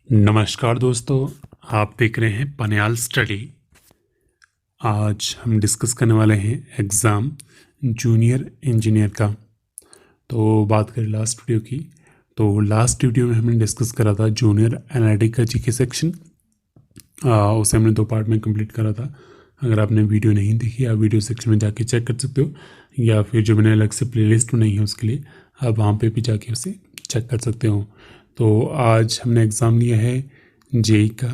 नमस्कार दोस्तों, आप देख रहे हैं पनियाल स्टडी। आज हम डिस्कस करने वाले हैं एग्ज़ाम जूनियर इंजीनियर का। तो बात करें लास्ट वीडियो की, तो लास्ट वीडियो में हमने डिस्कस करा था जूनियर एनालिटिक का जीके सेक्शन। उसे हमने 2 पार्ट में कंप्लीट करा था। अगर आपने वीडियो नहीं देखी, आप वीडियो सेक्शन में जाके चेक कर सकते हो, या फिर जो मैंने अलग से प्लेलिस्ट बनाई है उसके लिए आप वहाँ पे भी जाके उसे चेक कर सकते हो। तो आज हमने एग्ज़ाम लिया है जेई का,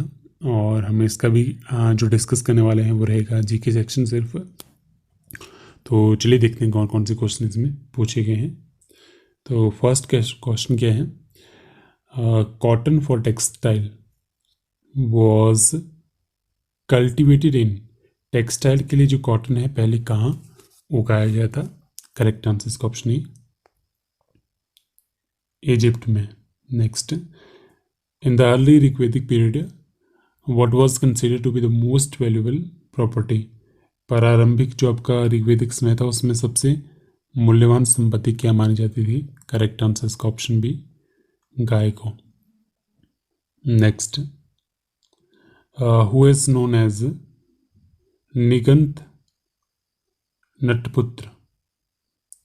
और हम इसका भी जो डिस्कस करने वाले हैं वो रहेगा जीके सेक्शन सिर्फ। तो चलिए देखते हैं कौन कौन से क्वेश्चन इसमें पूछे गए हैं। तो फर्स्ट क्वेश्चन क्या है, cotton for textile was cultivated in. Textile के लिए जो कॉटन है पहले कहाँ उगाया गया था? करेक्ट आंसर इसका ऑप्शन ए, इजिप्ट में। Next, in the early Rigvedic period what was considered to be the most valuable property. प्रारंभिक जो आपका ऋग्वेदिक समय था उसमें सबसे मूल्यवान संपत्ति क्या मानी जाती थी? करेक्ट आंसर इसका ऑप्शन बी, गाय को। Next, who is known as Nigantha Nataputta.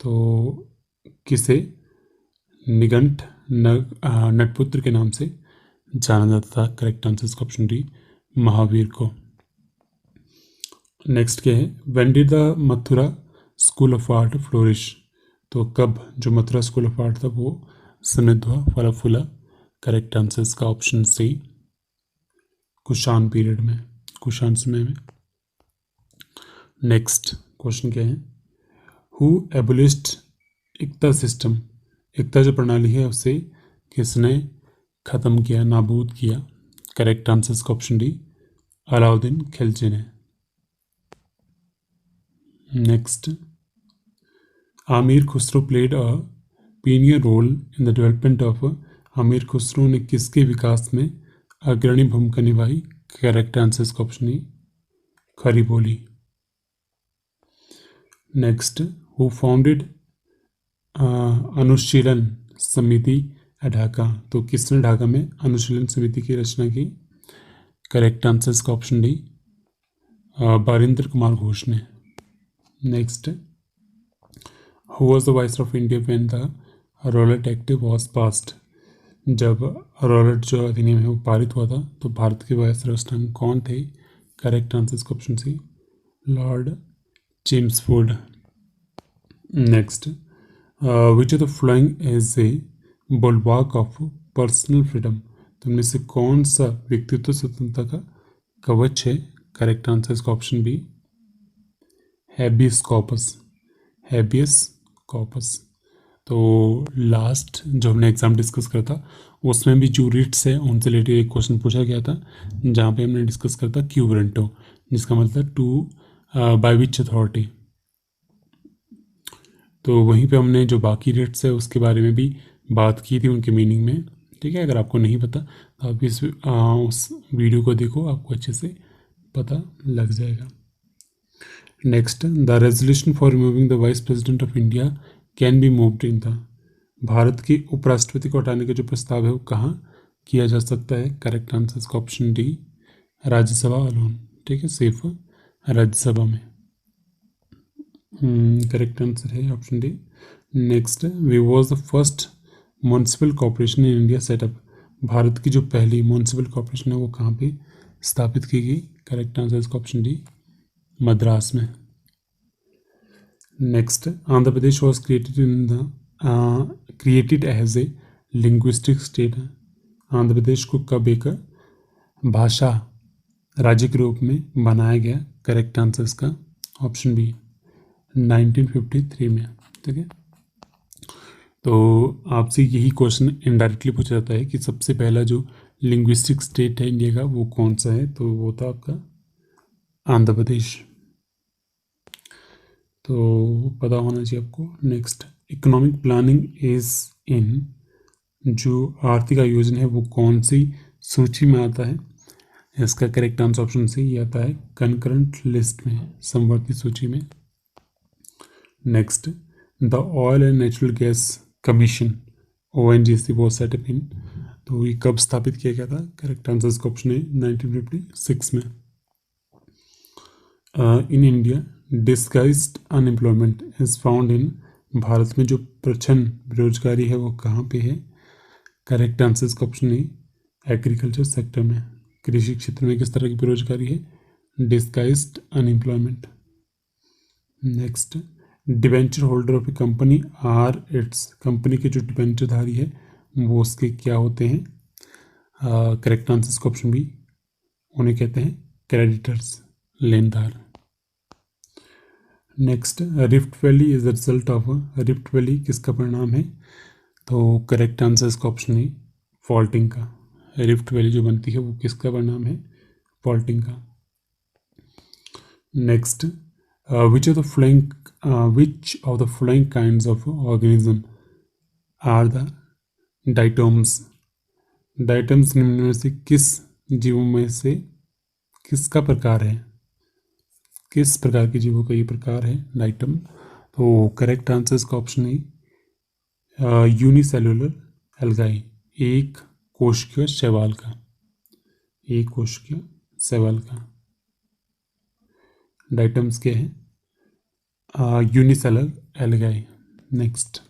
तो किसे निगंठ नटपुत्र के नाम से जाना जाता था? करेक्ट आंसर इसका ऑप्शन डी, महावीर को। नेक्स्ट क्या है, when did the Mathura school of art flourish. तो कब जो मथुरा स्कूल ऑफ आर्ट था वो समृद्ध हुआ, फला फूला? करेक्ट आंसर इसका ऑप्शन सी, कुषाण पीरियड में, कुषाण समय में। नेक्स्ट क्वेश्चन क्या है, हु एबोलिश्ड इक्ता सिस्टम। इक्ता जो प्रणाली है उसे किसने खत्म किया, नाबूद किया? करेक्ट आंसर इसका ऑप्शन डी, अलाउद्दीन खिलजी ने। Next, Amir Khusro played a pioneer role in the development of. Amir Khusro ने किसके विकास में अग्रणी भूमिका निभाई? करेक्ट आंसर इसका option E, Khariboli. Next, who founded Anushilan Samiti Dhaka. तो किसने ढाका में अनुशीलन समिति की रचना की? करेक्ट आंसर इसका ऑप्शन डी, बारिंदर कुमार घोष ने। Next, who was the vice of India when the Rowlatt act was passed. जब रॉलेट जो अधिनियम है वो पारित हुआ था तो भारत के वाइसरॉय उस टाइम कौन थे? करेक्ट आंसर इसका option C, Lord Chelmsford. Next, which of the following is a bulwark of personal freedom. तो इनमें से कौन सा व्यक्तित्व स्वतंत्रता का कवच है? करेक्ट आंसर इसका option B, habeas corpus, habeas corpus. तो लास्ट जो हमने एग्जाम डिस्कस करा था उसमें भी जो रिट्स है उनसे रिलेटेड एक क्वेश्चन पूछा गया था, जहाँ पे हमने डिस्कस करा था क्यू वारंटो, जिसका मतलब टू बाय विच अथॉरिटी। तो वहीं पे हमने जो बाकी रिट्स है उसके बारे में भी बात की थी, उनके मीनिंग में। ठीक है, अगर आपको नहीं पता तो आप उस वीडियो को देखो, आपको अच्छे से पता लग जाएगा। Next, the resolution for removing the vice president of India can be moved in the. Bharat के उपराष्ट्रपति को हटाने का जो प्रस्ताव है वो कहाँ किया जा सकता है? करेक्ट आंसर इसका ऑप्शन डी, राज्यसभा अलोन। ठीक है, सिर्फ राज्यसभा में। करेक्ट आंसर है option D. Next, we was the first municipal corporation in India setup. Bharat की जो पहली म्यूनसिपल कॉरपोरेशन है वो कहाँ पे स्थापित की गई? करेक्ट आंसर इसका ऑप्शन डी, मद्रास में। Next, Andhra Pradesh was created as a linguistic state. Andhra Pradesh को कब एक भाषा राज्य के रूप में बनाया गया? करेक्ट आंसर इसका ऑप्शन बी, 1953 में। ठीक है, तो आपसे यही क्वेश्चन इनडायरेक्टली पूछा जाता है कि सबसे पहला जो लिंग्विस्टिक स्टेट है इंडिया का वो कौन सा है? तो वो था आपका आंध्र प्रदेश। तो पता होना चाहिए आपको। Next, economic planning is in. जो आर्थिक आयोजन है वो कौन सी सूची में आता है? इसका करेक्ट आंसर ऑप्शन सी, ये आता है कंकरेंट लिस्ट में, समवर्ती सूची में। Next, the oil and natural gas commission ONGC वो सेटअप इन। तो ये कब स्थापित किया गया था? करेक्ट आंसर इसका ऑप्शन है 1956 में। In India disguised unemployment is found in, Bharat में जो प्रच्छन्न बेरोजगारी है वो कहाँ पे है? करेक्ट आंसर इसका ऑप्शन है एग्रीकल्चर सेक्टर में। कृषि क्षेत्र में किस तरह की बेरोजगारी है? Disguised unemployment. Next, debenture holder of a company are its, company के जो डिबेंचरधारी है वो उसके क्या होते हैं? करेक्ट आंसर इसका ऑप्शन बी, उन्हें कहते हैं क्रेडिटर्स, लेनदार। Next, rift valley is the result of, rift valley किसका परिणाम है? तो करेक्ट आंसर इसका ऑप्शन है फॉल्टिंग का। रिफ्ट वैली जो बनती है वो किसका परिणाम है? फॉल्टिंग का। Next, which of the following kinds of organism are the diatoms? Diatoms निम्न में से किस जीवों में से किसका प्रकार है? किस प्रकार के जीवों का ये प्रकार है डाइटम? तो करेक्ट आंसर इसका ऑप्शन है यूनिसेलुलर एल्गाई, एक कोशिकीय शैवाल का, एक कोशिकीय शैवाल का। डाइटम्स के हैं unicellular algae. Next,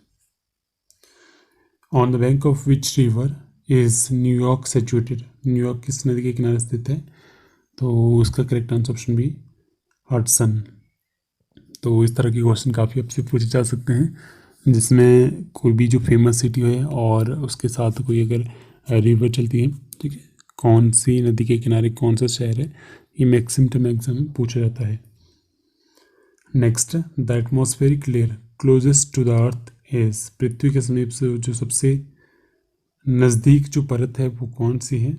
on the bank of which river is New York situated? New York किस नदी के किनारे स्थित है? तो उसका correct answer option B Hudson. तो इस तरह के क्वेश्चन काफ़ी आपसे पूछे जा सकते हैं जिसमें कोई भी जो फेमस सिटी है और उसके साथ कोई अगर रिवर चलती है, ठीक है, कौन सी नदी के किनारे कौन सा शहर है, ये मैक्सिमम टू मैक्सिमम पूछा जाता है। Next, the atmospheric layer closest to the earth is, पृथ्वी के समीप से जो सबसे नज़दीक जो परत है वो कौन सी है?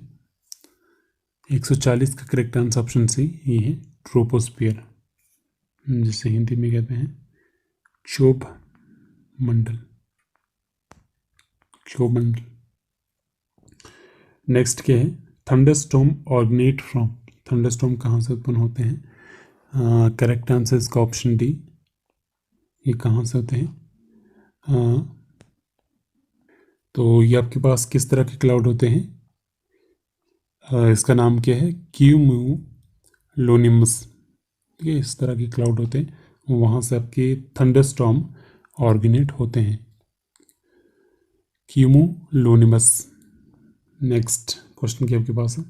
140 का करेक्ट आंसर ऑप्शन सी ये है ट्रोपोस्फियर, जिसे हिंदी में कहते हैं क्षोभ मंडल, क्षोभ मंडल। नेक्स्ट क्या है? थंडरस्टॉर्म ऑरिजिनेट फ्रॉम, थंडरस्टॉर्म कहाँ से उत्पन्न होते हैं? करेक्ट आंसर इसका ऑप्शन डी, ये कहाँ से होते हैं? तो ये आपके पास किस तरह के क्लाउड होते हैं? इसका नाम क्या है? क्यूमुलोनिम्बस, ठीक है, इस तरह के क्लाउड होते हैं, वहाँ से आपके थंडरस्टॉर्म ऑरिजिनेट होते हैं, क्यूमुलोनिम्बस। नेक्स्ट क्वेश्चन क्या आपके पास है?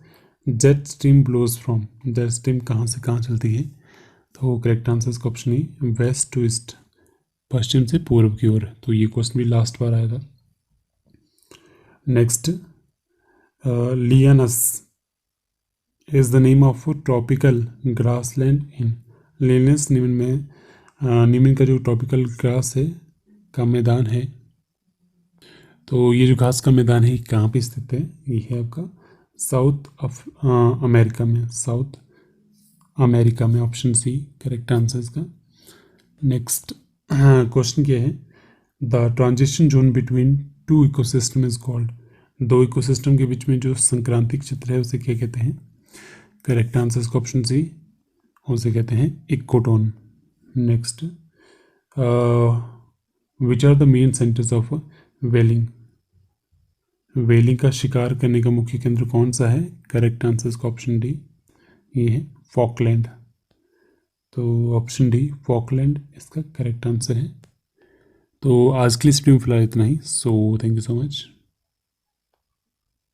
Jet stream blows from, jet stream कहाँ से कहाँ चलती है? तो करेक्ट आंसर इसका ऑप्शन है वेस्ट टू ईस्ट, पश्चिम से पूर्व की ओर। तो ये क्वेश्चन भी लास्ट बार आया था। Next, llanos is the name of tropical grassland in, llanos निम्न में निम्न का जो ट्रॉपिकल ग्रास है का मैदान है, तो ये जो घास का मैदान है कहाँ पे स्थित है? ये है आपका साउथ अमेरिका में, साउथ अमेरिका में, ऑप्शन सी करेक्ट आंसर इसका। नेक्स्ट क्वेश्चन क्या है? The transition zone between two ecosystem is called, दो इकोसिस्टम के बीच में जो संक्रांतिक क्षेत्र है उसे क्या कहते हैं? करेक्ट आंसर इसका ऑप्शन सी, उसे कहते हैं ecotone. Next, which are the main centres of whaling, whaling का शिकार करने का मुख्य केंद्र कौन सा है? करेक्ट आंसर इसका ऑप्शन डी, ये है फॉकलैंड। तो ऑप्शन डी फॉकलैंड इसका करेक्ट आंसर है। तो आज के लिए इस वीडियो में फिलहाल इतना ही। So thank you so much.